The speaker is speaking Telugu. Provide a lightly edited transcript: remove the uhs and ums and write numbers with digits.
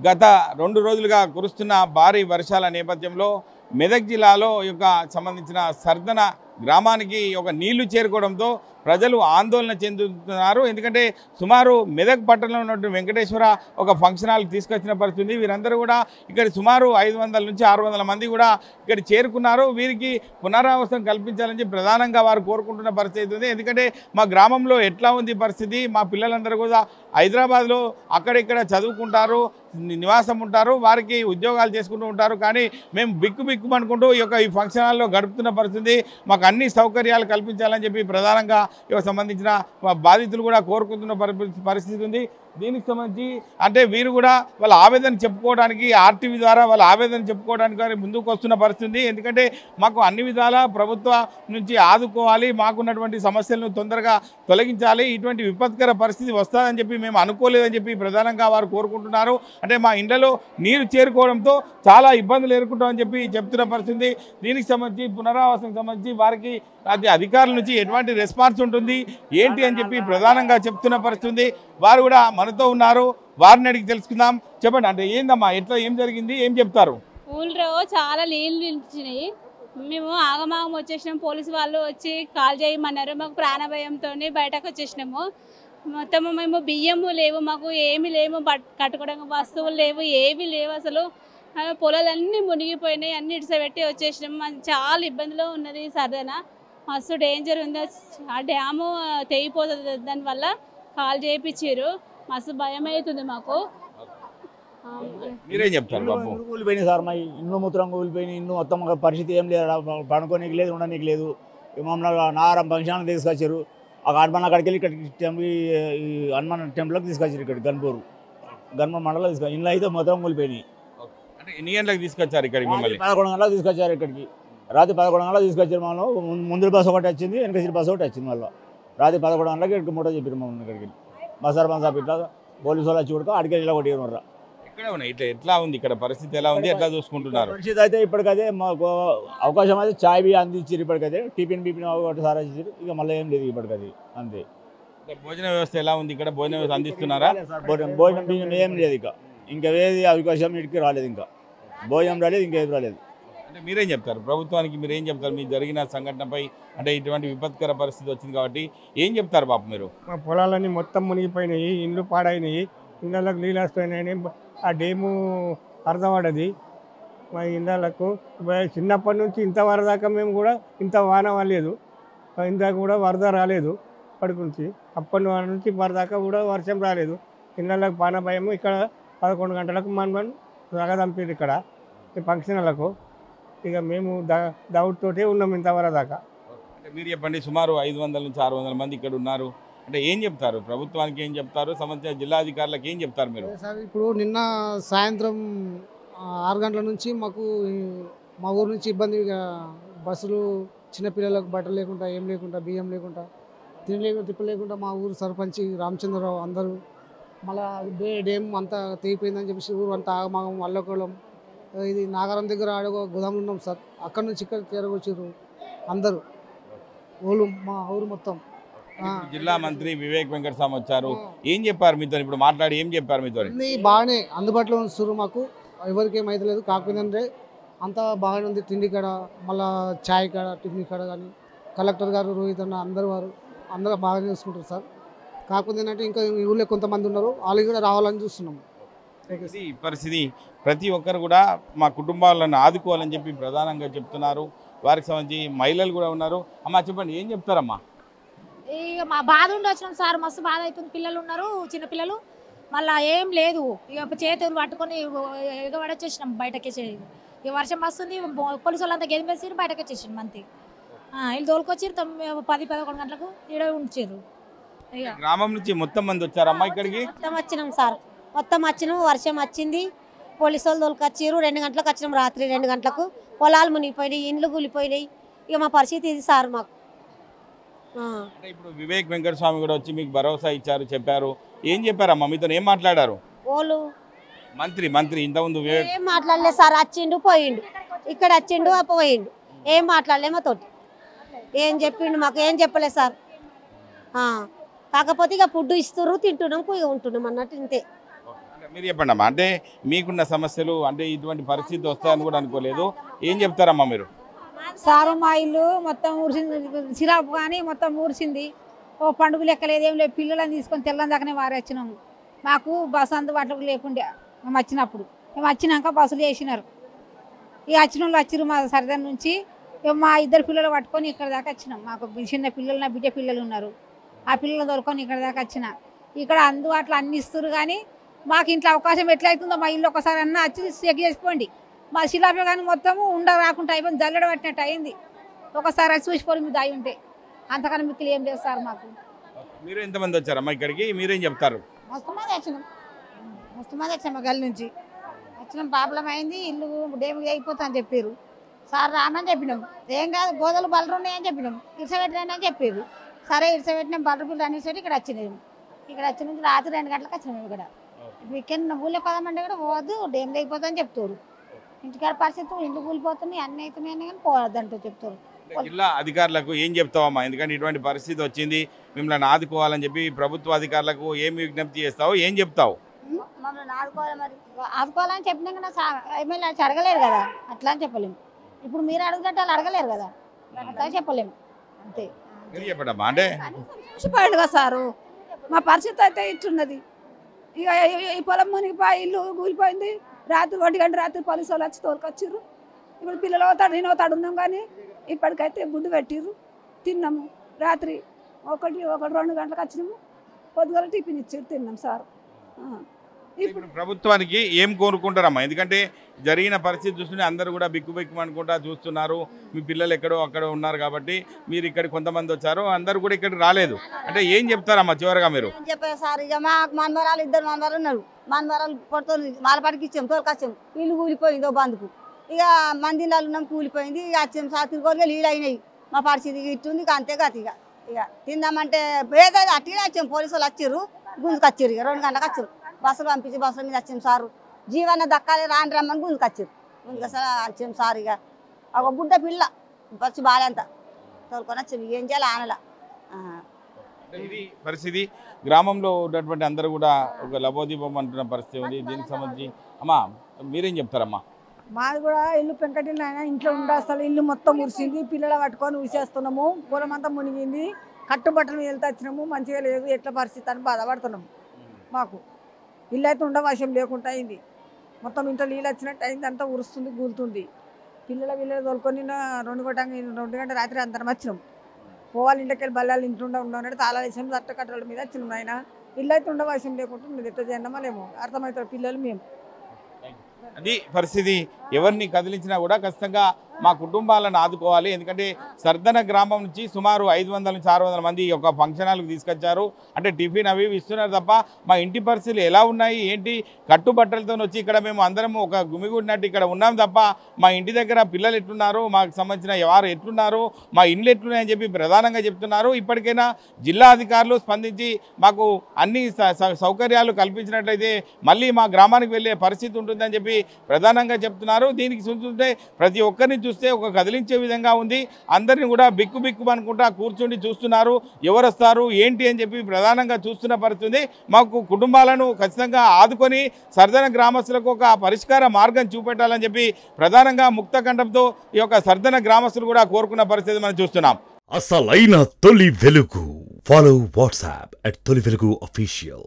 గత 2 రోజులుగా కురుస్తున్న భారీ వర్షాల నేపథ్యంలో మెదక్ జిల్లాలో సంబంధించిన సర్దన గ్రామానికి నీళ్లు చేరుకోవడంతో ప్రజలు ఆందోళన చెందుతున్నారు. ఎందుకంటే సుమారు మెదక్ పట్టణంలో ఉన్నటువంటి వెంకటేశ్వర ఫంక్షన్ హాల్ తీసుకొచ్చిన పరిస్థితి. వీరందరూ కూడా ఇక్కడ సుమారు 500 నుంచి 600 మంది కూడా ఇక్కడ చేరుకున్నారు. వీరికి పునరావాసం కల్పించాలని ప్రధానంగా వారు కోరుకుంటున్న పరిస్థితి ఉంది. ఎందుకంటే మా గ్రామంలో ఎట్లా ఉంది పరిస్థితి, మా పిల్లలందరూ కూడా హైదరాబాద్లో అక్కడిక్కడ చదువుకుంటారు, నివాసం ఉంటారు, వారికి ఉద్యోగాలు చేసుకుంటూ ఉంటారు. కానీ మేము బిక్కుమనుకుంటూ ఈ ఫంక్షన్ హాల్లో గడుపుతున్న పరిస్థితి. మాకు అన్ని సౌకర్యాలు కల్పించాలని చెప్పి ప్రధానంగా సంబంధించిన బాధితులు కూడా కోరుకుంటున్న పరిస్థితి ఉంది. దీనికి సంబంధించి అంటే వీరు కూడా వాళ్ళ ఆవేదన చెప్పుకోవడానికి ఆర్టీవీ ద్వారా వాళ్ళ ఆవేదన చెప్పుకోవడానికి ముందుకు వస్తున్న పరిస్థితి. ఎందుకంటే మాకు అన్ని విధాల ప్రభుత్వ నుంచి ఆదుకోవాలి, మాకున్నటువంటి సమస్యలను తొందరగా తొలగించాలి, ఇటువంటి విపత్కర పరిస్థితి వస్తుందని చెప్పి మేము అనుకోలేదని చెప్పి ప్రధానంగా వారు కోరుకుంటున్నారు. అంటే మా ఇండ్లలో నీరు చేరుకోవడంతో చాలా ఇబ్బందులు ఎదుర్కొంటామని చెప్పి చెప్తున్న పరిస్థితి. దీనికి సంబంధించి పునరావాసం సంబంధించి వారికి అధికారుల నుంచి ఎటువంటి రెస్పాన్స్ ఉంటుంది ఏంటి అని చెప్పి ప్రధానంగా చెప్తున్న పరిస్థితి. వారు కూడా మనతో ఉన్నారు, వారిని అడిగి తెలుసుకుందాం. చెప్పండి, అంటే ఏందమ్మా, ఎట్లా ఏం జరిగింది, ఏం చెప్తారు? ఊళ్ళో చాలా నీళ్ళు నిలిచినాయి. మేము ఆగమాగం వచ్చేసినాం. పోలీసు వాళ్ళు వచ్చి కాల్ చేయమన్నారు. మాకు ప్రాణభయంతో బయటకు వచ్చేసినాము. మొత్తం మేము బియ్యము లేవు, మాకు ఏమి లేవు, కట్టుకోవడానికి వస్తువులు లేవు, ఏవి లేవు. అసలు పొలాలన్నీ మునిగిపోయినాయి. అన్ని ఇడిసబెట్టి వచ్చేసినాము. చాలా ఇబ్బందిలో ఉన్నది సర్దన. మస్తు డేంజర్ ఉంది. ఆ డ్యాము తెగిపోతుంది, దానివల్ల కాల్ చేయించారు. మస్తు భయం అవుతుంది మాకు. మీరేం చెప్తారు బాబు? కూలిపోయినాయి సార్, మా ఇల్లు మూత్రం కూలిపోయినాయి. ఇల్లు మొత్తం పరిస్థితి ఏం లేదు, పడుకోనికి లేదు, ఉండడానికి లేదు. మమ్మల్ని నారం ఫంక్షన్ తీసుకొచ్చారు. ఆ హనుమాన్ అక్కడికి వెళ్ళి ఇక్కడికి హనుమాన్ టెంపుల్కి తీసుకొచ్చారు. ఇక్కడ గన్పూర్ మండలం తీసుకొచ్చి ఇల్లు అయితే మొత్తం కూలిపోయినాయి. అంటే ఎన్ని గంటలకు తీసుకొచ్చారు ఇక్కడికి? 11 గంటలకు తీసుకొచ్చారు. ఇక్కడికి రాత్రి 11 గంటలకు తీసుకొచ్చారు. మమ్మల్ని ముందు బస్సు ఒకటి వచ్చింది, వెనక సీట్ బస్సు ఒకటి వచ్చింది. మళ్ళీ రాత్రి 11 గంటలకి ఇక్కడికి మూట చెప్పారు మమ్మల్ని. ఇక్కడికి బసార్ ఇట్లా పోలీసు వాళ్ళు వచ్చి కూడా అడిగి ఇలా కొట్టి మర్రా. ఎట్లా ఉంది ఇక్కడ పరిస్థితి, ఎలా ఉంది, ఎట్లా చూసుకుంటున్నారు? పరిస్థితి అయితే ఇప్పటికైతే మాకు అవకాశం అయితే చాయ్ బి అందించారు. ఇప్పటికైతే టిఫిన్ ఒకటి సార్ ఇచ్చారు. ఇక మళ్ళీ ఏం లేదు ఇప్పటికది, అంతే. భోజన వ్యవస్థ ఎలా ఉంది ఇక్కడ? భోజన వ్యవస్థ అందిస్తున్నారా? భోజనం బియ్యం ఏం లేదు. ఇంకా వేది అవకాశం ఇటుకి రాలేదు, ఇంకా భోజనం రాలేదు, ఇంకేది రాలేదు. అంటే మీరేం చెప్తారు ప్రభుత్వానికి? మీరేం చెప్తారు మీ జరిగిన సంఘటనపై? అంటే ఇటువంటి విపత్కర పరిస్థితి వచ్చింది కాబట్టి ఏం చెప్తారు బాబు మీరు? మా పొలాలన్నీ మొత్తం మునిగిపోయినాయి, ఇండ్లు పాడైనాయి, ఇళ్ళకు నీళ్ళు వస్తున్నాయి. ఆ డ్యాము అర్థపడ్డది మా ఇళ్ళకు. చిన్నప్పటి నుంచి ఇంత వరదాకా మేము కూడా ఇంత వాన రాలేదు, ఇంత కూడా వరద రాలేదు. అప్పటి నుంచి అప్పటి నుంచి వరదాకా కూడా వర్షం రాలేదు. ఇళ్ళకు పాన భయము. ఇక్కడ 11 గంటలకు మనం రగదంపారు ఇక్కడ ఈ ఫంక్షన్లకు. ఇక మేము డౌట్ తోటే ఉన్నాం ఇంతవరకు దాకా. అంటే మీరు చెప్పండి, సుమారు 500 నుంచి 600 మంది ఇక్కడ ఉన్నారు. అంటే ఏం చెప్తారు ప్రభుత్వానికి, ఏం చెప్తారు సంబంధించిన జిల్లాధికారులకు, ఏం చెప్తారు మీరు? సార్, ఇప్పుడు నిన్న సాయంత్రం 6 గంటల నుంచి మాకు మా ఊరు నుంచి ఇబ్బంది. బస్సులు, చిన్నపిల్లలకు బట్టలు లేకుండా, ఏం లేకుండా, బియ్యం లేకుండా, తిప్పు లేకుండా మా ఊరు సర్పంచ్ రామచంద్రరావు అందరూ మళ్ళీ డ్యామ్ అంతా తెగిపోయిందని చెప్పేసి ఊరు అంతా ఆగమాగం అల్లకోళం. ఇది నాగారం దగ్గర ఆడగో గోదాములు ఉన్నాం సార్, అక్కడ నుంచి ఇక్కడ చేరగొచ్చారు అందరూ ఊళ్ళు, మా ఊరు మొత్తం. జిల్లా మంత్రి వివేక్ వెంకటస్వామి వచ్చారు, ఏం చెప్పారు మీతో? ఇప్పుడు మాట్లాడి ఏం చెప్పారు మీతో? బాగానే అందుబాటులో ఉంచుతారు మాకు, ఎవరికి ఏమైతే లేదు. కాకపోతే అంతా బాగానే ఉంది. తిండి కాడ, మళ్ళీ ఛాయ్ కాడ, టిఫిన్ కాడ కానీ కలెక్టర్ గారు, రోహిత్ అన్న అందరూ బాగానే చూసుకుంటారు సార్. కాకపోతే ఏంటంటే ఇంకా ఈ ఊళ్ళో కొంతమంది ఉన్నారు, వాళ్ళు కూడా రావాలని చూస్తున్నాము. ఈ పరిస్థితి ప్రతి ఒక్కరు కూడా మా కుటుంబాలను ఆదుకోవాలని చెప్పి ప్రధానంగా చెప్తున్నారు. వారికి సంబంధించి మహిళలు కూడా ఉన్నారు. అమ్మా చెప్పండి, ఏం చెప్తారమ్మా? ఇక మా బాధ ఉండి వచ్చినాం సార్, మస్తు బాధ అవుతుంది. పిల్లలు ఉన్నారు, చిన్నపిల్లలు, మళ్ళీ ఏం లేదు. ఇక చేతులు పట్టుకొని ఎగబడొచ్చేసినాం బయటకి. ఇక వర్షం వస్తుంది, పోలీసు వాళ్ళంతా గెలిపేసి బయటకు వచ్చేసినాం అంతే. వీళ్ళు తోలుకొచ్చారు 10-11 గంటలకు ఈడ ఉంచారు. గ్రామం నుంచి మొత్తం మంది వచ్చారమ్మా ఇక్కడికి? మొత్తం వచ్చినాం సార్, మొత్తం వచ్చినాం. వర్షం వచ్చింది, పోలీసు వాళ్ళు తోలుకొచ్చారు. 2 గంటలకు వచ్చినాం, రాత్రి 2 గంటలకు. పొలాలు మునిగిపోయినాయి, ఇండ్లు కూలిపోయినాయి. ఇక మా పరిస్థితి ఇది సార్ మాకు. ఇప్పుడు వివేక్ వెంకటస్వామి కూడా వచ్చి మీకు భరోసా ఇచ్చారు, చెప్పారు. ఏం చెప్పారమ్మా మీతో? ఏం మాట్లాడారు వాళ్ళు? మంత్రి ఇంతకుముందు ఏం మాట్లాడలేదు సార్, వచ్చిండు పోయిండు, ఇక్కడ వచ్చిండు పోయిండు, ఏం మాట్లాడలే మాతోటి. ఏం చెప్పిండు మాకు? ఏం చెప్పలేదు సార్. కాకపోతే ఇక ఫుడ్ ఇస్తున్నారు, తింటున్నాం, ఉంటున్నాం అన్నట్టు ఇంతే. మీరు చెప్పండి అమ్మా, అంటే మీకున్న సమస్యలు అంటే ఇటువంటి పరిస్థితి వస్తాయని కూడా అనుకోలేదు, ఏం చెప్తారమ్మా మీరు? సారు మా ఇల్లు మొత్తం ఊరిసింది, సిరాపు కానీ మొత్తం ఊరిసింది. ఓ పండుగ లెక్కలేదు, ఏం లేదు. పిల్లలని తీసుకొని తెల్లని దాకానే వారి వచ్చినాము. మాకు బస్సు అందుబాటులోకి లేకుండే మేము వచ్చినప్పుడు. మేము వచ్చినాక బస్సులు వేసినారు. ఇక వచ్చిన వాళ్ళు వచ్చిరు మా సరిదాని నుంచి. మా ఇద్దరు పిల్లలు పట్టుకొని ఇక్కడ దాకా వచ్చినాం. మాకు చిన్న పిల్లలు, నా బిడ్డ పిల్లలు ఉన్నారు. ఆ పిల్లలు తోలుకొని ఇక్కడ దాకా వచ్చిన. ఇక్కడ అందుబాటులో అన్ని ఇస్తారు కానీ మాకు ఇంట్లో అవకాశం ఎట్లయితుందో మా ఇల్లు ఒకసారి అన్న వచ్చి చెక్ చేసుకోండి. మా శిలాపే కానీ మొత్తము రాకుండా అయిపోయింది, జల్లెడ పట్టినట్టు అయింది. ఒకసారి అది చూసిపోయి మీరు దాయి ఉంటే అంతకన్నా మీకు ఏం లేదు సార్. మాకు మీరు ఎంతమంది వచ్చారమ్మా ఇక్కడికి, మీరేం చెప్తారు? మస్తు మంది వచ్చినాం, మస్తు మంది వచ్చాం. మా గల్లి నుంచి వచ్చినాం. ప్రాబ్లం అయింది, ఇల్లు డేమిజ్ అయిపోతా అని చెప్పారు. సార్ రానని చెప్పినాం. ఏం కాదు, గోదలు బలరు ఉన్నాయని చెప్పినాం. ఇరిసబెట్టలేని అని చెప్పారు. సరే ఇరిసబెట్టినాం. బలరు పిల్లలు అనేసి ఇక్కడ వచ్చినాం. ఇక్కడ వచ్చిన నుంచి రాత్రి 2 గంటలకు వచ్చినాం. ఇక్కడ వీకెండ్ ఊళ్ళో పదమంటే కూడా పోవద్దు, డేమిజ్ అయిపోతా అని చెప్తారు. ఇంటికాడ పరిస్థితి ఇల్లు కూలిపోతున్నాయి, అన్నీ అవుతున్నాయని కానీ పోవద్దంటూ చెప్తారు. జిల్లా అధికారులకు ఏం చెప్తావమ్మా? ఎందుకంటే ఇటువంటి పరిస్థితి వచ్చింది, మిమ్మల్ని ఆదుకోవాలని చెప్పి ప్రభుత్వ అధికారులకు ఏం విజ్ఞప్తి చేస్తావు, ఏం చెప్తావు? మమ్మల్ని ఆదుకోవాలి, మరి ఆదుకోవాలని చెప్పినా కానీ ఎమ్మెల్యే అడగలేరు కదా, అట్లా అని చెప్పలేము. ఇప్పుడు మీరు అడుగుతుంటే వాళ్ళు అడగలేరు కదా, అట్లా చెప్పలేము. అంతే. మీరు చెప్పడమ్మా, అంటే చూసిపోయాడు కదా సారు. మా పరిస్థితి అయితే ఇట్లున్నది. ఇక ఈ పొలం మునిగిపోయి ఇల్లు కూలిపోయింది. రాత్రి 1 గంట రాత్రి పోలీసు వాళ్ళు వచ్చి తోలుకొచ్చిర్రు. ఇప్పుడు పిల్లలు అవుతాడు, నేను అవుతాడు ఉన్నాం కానీ ఇప్పటికైతే గుడ్డు పెట్టిర్రు, తిన్నాము. రాత్రి 1-2 గంటలకు వచ్చినాము. పొద్దుగల టిఫిన్ ఇచ్చారు, తిన్నాం సార్. ఇప్పుడు ప్రభుత్వానికి ఏం కోరుకుంటారమ్మా? ఎందుకంటే జరిగిన పరిస్థితి చూస్తుంటే అందరూ కూడా బిక్కుబిక్కుమనుకుంటా చూస్తున్నారు. మీ పిల్లలు ఎక్కడో అక్కడ ఉన్నారు కాబట్టి మీరు ఇక్కడ కొంతమంది వచ్చారు, అందరూ కూడా ఇక్కడికి రాలేదు. అంటే ఏం చెప్తారమ్మా చివరిగా మీరు? చెప్పారు సార్, ఇక మా మనవరాలు 2 మనవరాలు ఉన్నారు. మనవరాలు పొడుతుంది, మాలపాటికి ఇచ్చాం, తోలుకొచ్చాం. ఇల్లు కూలిపోయింది ఓ బందుకు. ఇక మంది ఇళ్ళు ఉన్నాం, కూలిపోయింది. ఇక వచ్చాం సార్, తిరుగుగా నీళ్ళు అయినాయి. మా పరిస్థితి ఇట్టుంది, ఇక అంతే కాదు. ఇక తిందామంటే ఏదో అట్టిగా వచ్చాం. పోలీసు వాళ్ళు వచ్చిర్రు, గుంజుకొచ్చారు. ఇక 2 గంటలకు వచ్చారు. బస్సులు పంపించి బస్సుల మీద వచ్చాం సారు. జీవన దక్కాలి రాని రమ్మని గుంజుకొచ్చారు. గుంజుకొస్తా వచ్చాం సార్. ఇక ఒక బుడ్డ పిల్ల వచ్చి బాలేంత తోలుకొని వచ్చాం. ఏం చేయాలి ఆనల ఇది పరిస్థితి. గ్రామంలో ఉన్నటువంటి అందరూ కూడా ఒక లబోదీపం అంటున్న పరిస్థితి ఉంది. దీనికి సంబంధించి అమ్మా మీరేం చెప్తారమ్మా? మాది కూడా ఇల్లు పెంకటిల్లు అయినా ఇంట్లో ఉండే అసలు ఇల్లు మొత్తం మురిసింది. పిల్లలు పట్టుకొని ఊసేస్తున్నాము. పొలం అంతా మునిగింది. కట్టుబట్టలు వెళ్తే వచ్చినాము, మంచిగా లేదు, ఎట్లా పరిస్థితి అని బాధపడుతున్నాము. మాకు ఇల్లు అయితే ఉండవశం లేకుండా అయింది. మొత్తం ఇంట్లో నీళ్ళు వచ్చినట్టు అయింది, అంతా ఉరుస్తుంది, కూలుతుంది. పిల్లలు తోలుకొని 2 గంటల రాత్రి అందరం వచ్చినాం. పోవాలి ఇంట్లోకి వెళ్ళి బల్లాలు ఇంట్లో ఉండవు తాళాలు వేసాము. అట్ట కట్టల మీద వచ్చినాం. ఆయన ఇల్లు అయితే ఉండవశం లేకుండా ఎట్లా చేయడమో లేమో అర్థమవుతారు పిల్లలు మేము. అది పరిస్థితి. ఎవరిని కదిలించినా కూడా ఖచ్చితంగా మా కుటుంబాలను ఆదుకోవాలి. ఎందుకంటే సర్దన గ్రామం నుంచి సుమారు 500 నుంచి 600 మంది ఒక ఫంక్షన్ హాల్కి తీసుకొచ్చారు. అంటే టిఫిన్ అవి ఇస్తున్నారు తప్ప మా ఇంటి పరిస్థితులు ఎలా ఉన్నాయి ఏంటి, కట్టుబట్టలతో వచ్చి ఇక్కడ మేము అందరం ఒక గుమిగూడినట్టు ఇక్కడ ఉన్నాం తప్ప మా ఇంటి దగ్గర పిల్లలు ఎట్లున్నారు, మాకు సంబంధించిన వారు ఎట్లున్నారు, మా ఇండ్లు ఎట్లున్నాయని చెప్పి ప్రధానంగా చెప్తున్నారు. ఇప్పటికైనా జిల్లా అధికారులు స్పందించి మాకు అన్ని సౌకర్యాలు కల్పించినట్లయితే మళ్ళీ మా గ్రామానికి వెళ్ళే పరిస్థితి ఉంటుందని చెప్పి ప్రధానంగా చెప్తున్నారు. దీనికి చూస్తుంటే ప్రతి ఒక్కరిని చూస్తే ఒక కదిలించే విధంగా ఉంది. అందరిని కూడా బిక్కు అనుకుంటా కూర్చుండి చూస్తున్నారు, ఎవరు వస్తారు ఏంటి అని చెప్పి ప్రధానంగా చూస్తున్న పరిస్థితి. మాకు కుటుంబాలను ఖచ్చితంగా ఆదుకొని సర్దన గ్రామస్తులకు ఒక పరిష్కార మార్గం చూపెట్టాలని చెప్పి ప్రధానంగా ముక్తకంఠంతో ఈ యొక్క సర్దన గ్రామస్తులు కూడా కోరుకున్న పరిస్థితి మనం చూస్తున్నాం. అసలైన తొలి వెలుగు. ఫాలో వాట్సాప్ @తొలి వెలుగు official.